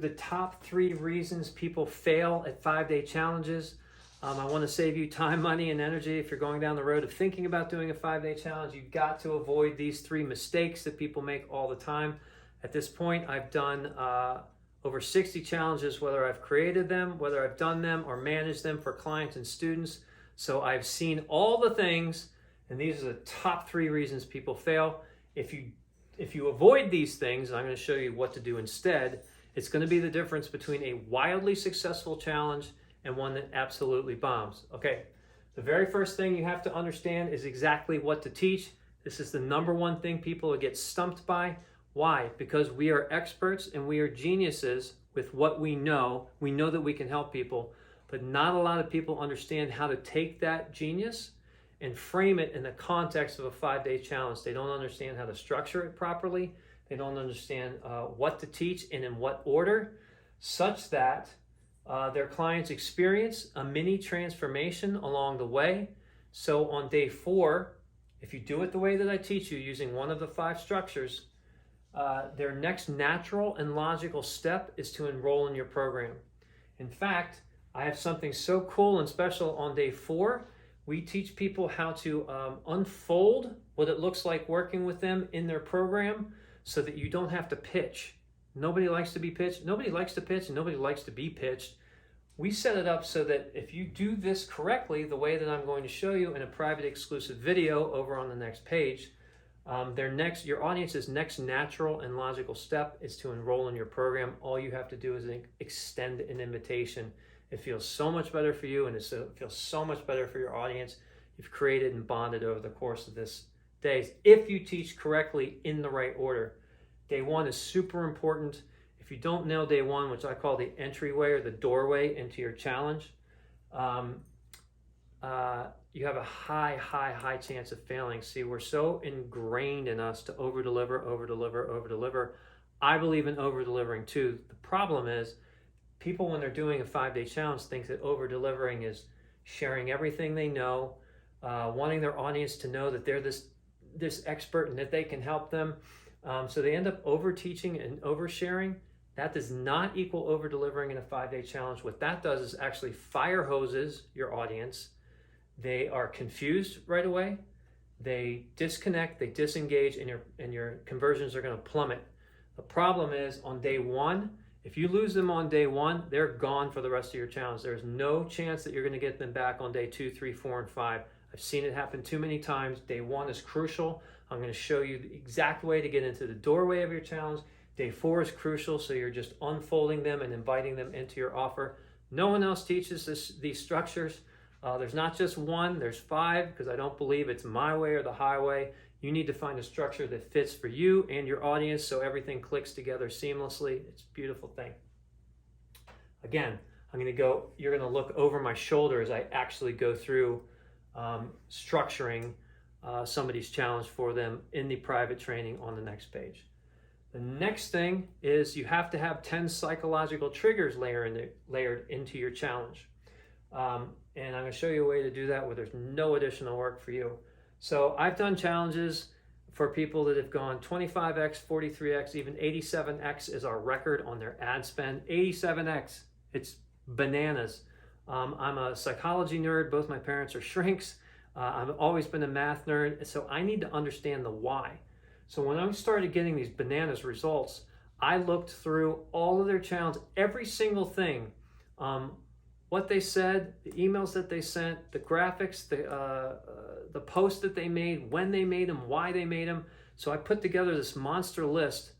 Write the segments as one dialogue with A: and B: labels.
A: The top 3 reasons people fail at 5-day challenges. I want to save you time, money, and energy. If you're going down the road of thinking about doing a 5-day challenge, you've got to avoid these 3 mistakes that people make all the time. At this point, I've done over 60 challenges, whether I've created them, whether I've done them, or managed them for clients and students. So I've seen all the things, and these are the top 3 reasons people fail. If you avoid these things, and I'm going to show you what to do instead, it's going to be the difference between a wildly successful challenge and one that absolutely bombs. Okay, the very first thing you have to understand is exactly what to teach. This is the number one thing people get stumped by. Why? Because we are experts and we are geniuses with what we know. We know that we can help people, but not a lot of people understand how to take that genius and frame it in the context of a 5-day challenge. They don't understand how to structure it properly. They don't understand what to teach and in what order, such that their clients experience a mini transformation along the way. So on day 4, if you do it the way that I teach you using one of the 5 structures, their next natural and logical step is to enroll in your program. In fact, I have something so cool and special on day 4. We teach people how to unfold what it looks like working with them in their program, so that you don't have to pitch. Nobody likes to be pitched. Nobody likes to pitch, and nobody likes to be pitched. We set it up so that if you do this correctly, the way that I'm going to show you in a private exclusive video over on the next page, your audience's next natural and logical step is to enroll in your program. All you have to do is extend an invitation. It feels so much better for you, and it feels so much better for your audience. You've created and bonded over the course of this days if you teach correctly in the right order. Day 1 is super important. If you don't nail day 1, which I call the entryway or the doorway into your challenge, you have a high chance of failing. See, we're so ingrained in us to over-deliver. I believe in over-delivering too. The problem is people, when they're doing a 5-day challenge, think that over-delivering is sharing everything they know, wanting their audience to know that they're this expert and that they can help them. So they end up over-teaching and oversharing. That does not equal over-delivering in a 5-day challenge. What that does is actually fire hoses your audience. They are confused right away. They disconnect, they disengage, and your conversions are going to plummet. The problem is on day 1, if you lose them on day 1, they're gone for the rest of your challenge. There's no chance that you're going to get them back on day 2, 3, 4, and 5. I've seen it happen too many times. Day 1 is crucial. I'm going to show you the exact way to get into the doorway of your challenge. Day 4 is crucial, so you're just unfolding them and inviting them into your offer. No one else teaches these structures. There's not just one, there's 5, because I don't believe it's my way or the highway. You need to find a structure that fits for you and your audience so everything clicks together seamlessly. It's a beautiful thing. Again, you're going to look over my shoulder as I actually go through structuring somebody's challenge for them in the private training on the next page. The next thing is you have to have 10 psychological triggers layered into your challenge. And I'm going to show you a way to do that where there's no additional work for you. So I've done challenges for people that have gone 25x, 43x, even 87x is our record on their ad spend. 87x, it's bananas. I'm a psychology nerd. Both my parents are shrinks. I've always been a math nerd, so I need to understand the why. So when I started getting these bananas results, I looked through all of their challenges, every single thing, what they said, the emails that they sent, the graphics, the posts that they made, when they made them, why they made them. So I put together this monster list.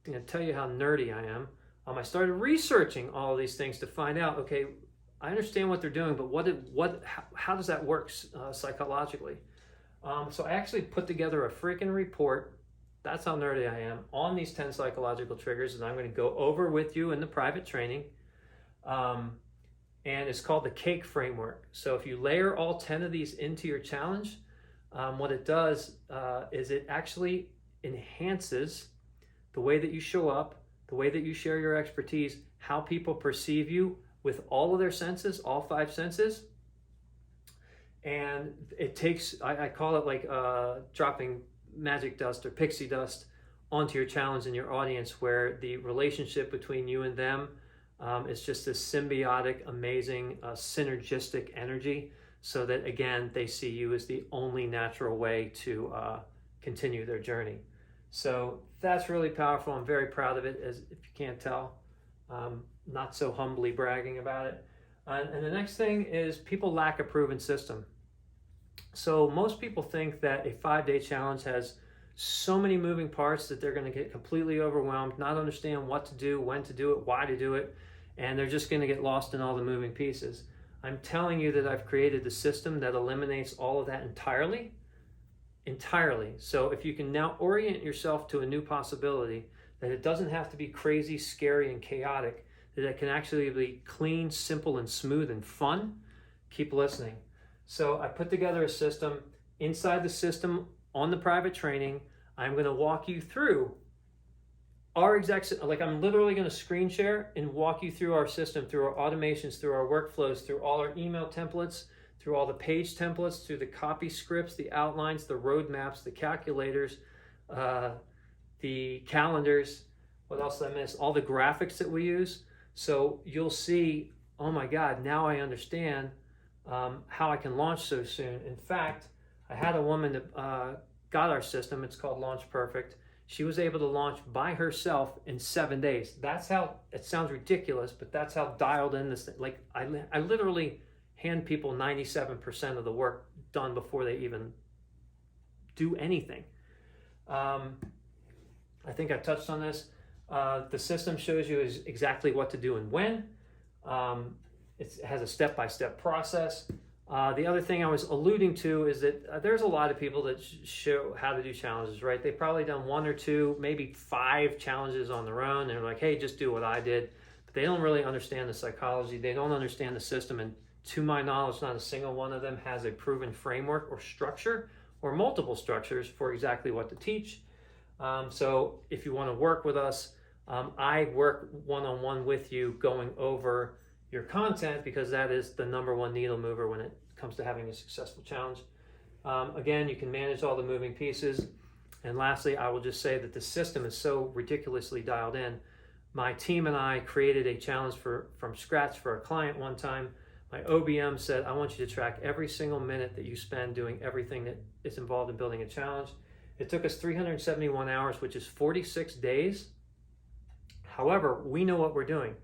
A: I'm going to tell you how nerdy I am. I started researching all of these things to find out, okay, I understand what they're doing, but how does that work psychologically? So I actually put together a freaking report. That's how nerdy I am on these 10 psychological triggers, and I'm going to go over with you in the private training. And it's called the CAKE framework. So if you layer all 10 of these into your challenge, what it does is it actually enhances the way that you show up, the way that you share your expertise, how people perceive you with all of their senses, all 5 senses. And it takes, I call it like dropping magic dust or pixie dust onto your challenge and your audience where the relationship between you and them is just this symbiotic, amazing, synergistic energy, so that again they see you as the only natural way to continue their journey. So that's really powerful. I'm very proud of it, as if you can't tell. Not so humbly bragging about it. And the next thing is people lack a proven system. So most people think that a 5-day challenge has so many moving parts that they're going to get completely overwhelmed, not understand what to do, when to do it, why to do it, and they're just going to get lost in all the moving pieces. I'm telling you that I've created the system that eliminates all of that entirely. So if you can now orient yourself to a new possibility, that it doesn't have to be crazy, scary, and chaotic, that it can actually be clean, simple, and smooth and fun, keep listening. So I put together a system. Inside the system, on the private training, I'm going to walk you through our exact, like I'm literally going to screen share and walk you through our system, through our automations, through our workflows, through all our email templates, through all the page templates, through the copy scripts, the outlines, the roadmaps, the calculators, the calendars. What else did I miss? All the graphics that we use. So you'll see, oh my God, now I understand how I can launch so soon. In fact, I had a woman that got our system. It's called Launch Perfect. She was able to launch by herself in 7 days. That's how, it sounds ridiculous, but that's how dialed in this thing. Like I literally hand people 97% of the work done before they even do anything. I think I touched on this. The system shows you exactly what to do and when. It has a step-by-step process. The other thing I was alluding to is that there's a lot of people that show how to do challenges, right? They've probably done 1 or 2, maybe 5 challenges on their own. They're like, hey, just do what I did. But they don't really understand the psychology. They don't understand the system. And to my knowledge, not a single one of them has a proven framework or structure or multiple structures for exactly what to teach. So if you want to work with us, I work one-on-one with you going over your content, because that is the #1 needle mover when it comes to having a successful challenge. Again, you can manage all the moving pieces. And lastly, I will just say that the system is so ridiculously dialed in. My team and I created a challenge from scratch for a client one time. My OBM said, I want you to track every single minute that you spend doing everything that is involved in building a challenge. It took us 371 hours, which is 46 days. However, we know what we're doing.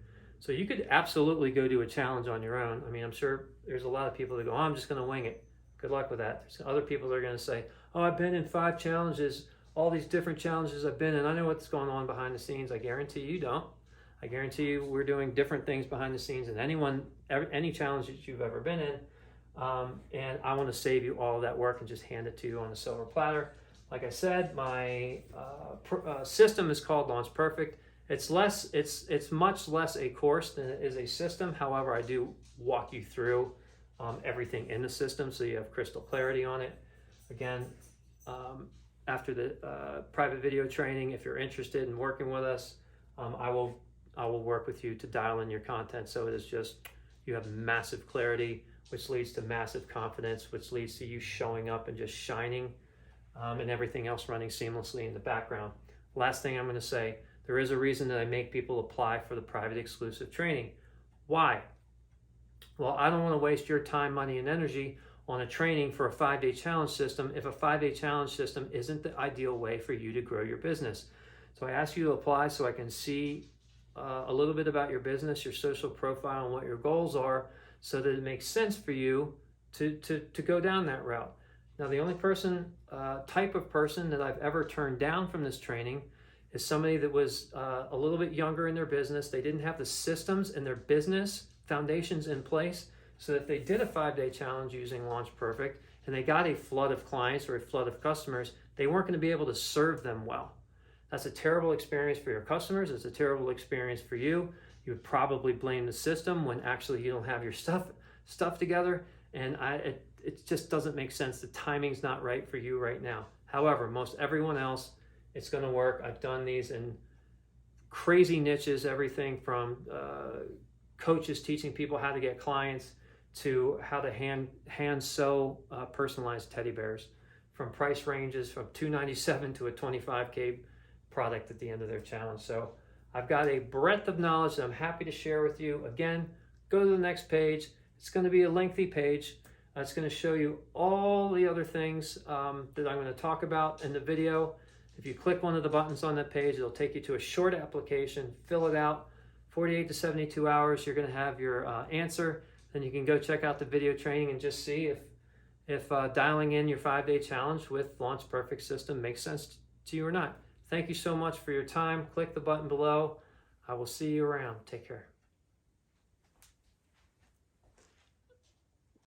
A: So you could absolutely go do a challenge on your own. I mean, I'm sure there's a lot of people that go, oh, I'm just going to wing it. Good luck with that. There's other people that are going to say, oh, I've been in 5 challenges, all these different challenges I've been in. I know what's going on behind the scenes. I guarantee you don't. I guarantee you we're doing different things behind the scenes than any challenge that you've ever been in. And I want to save you all of that work and just hand it to you on a silver platter. Like I said, my system is called Launch Perfect. It's much less a course than it is a system. However, I do walk you through everything in the system so you have crystal clarity on it. Again, after the private video training, if you're interested in working with us, I will work with you to dial in your content so it is just, you have massive clarity, which leads to massive confidence, which leads to you showing up and just shining, and everything else running seamlessly in the background. Last thing I'm going to say, there is a reason that I make people apply for the private exclusive training. Why? Well, I don't want to waste your time, money, and energy on a training for a 5-day challenge system if a 5-day challenge system isn't the ideal way for you to grow your business. So I ask you to apply so I can see a little bit about your business, your social profile, and what your goals are, so that it makes sense for you to go down that route. Now, the only type of person that I've ever turned down from this training is somebody that was a little bit younger in their business. They didn't have the systems in their business foundations in place, so that if they did a 5-day challenge using Launch Perfect and they got a flood of clients or a flood of customers, they weren't going to be able to serve them well. That's a terrible experience for your customers. It's a terrible experience for you. You would probably blame the system when actually you don't have your stuff together. And it just doesn't make sense. The timing's not right for you right now. However, most everyone else, it's going to work. I've done these in crazy niches, everything from coaches teaching people how to get clients to how to hand sew personalized teddy bears, from price ranges from $297 to a $25K product at the end of their challenge. So I've got a breadth of knowledge that I'm happy to share with you. Again, go to the next page. It's going to be a lengthy page. It's going to show you all the other things that I'm going to talk about in the video. If you click one of the buttons on that page, it'll take you to a short application. Fill it out. 48 to 72 hours, you're going to have your answer. Then you can go check out the video training and just see if dialing in your 5-day challenge with Launch Perfect System makes sense to you or not. Thank you so much for your time. Click the button below. I will see you around. Take care.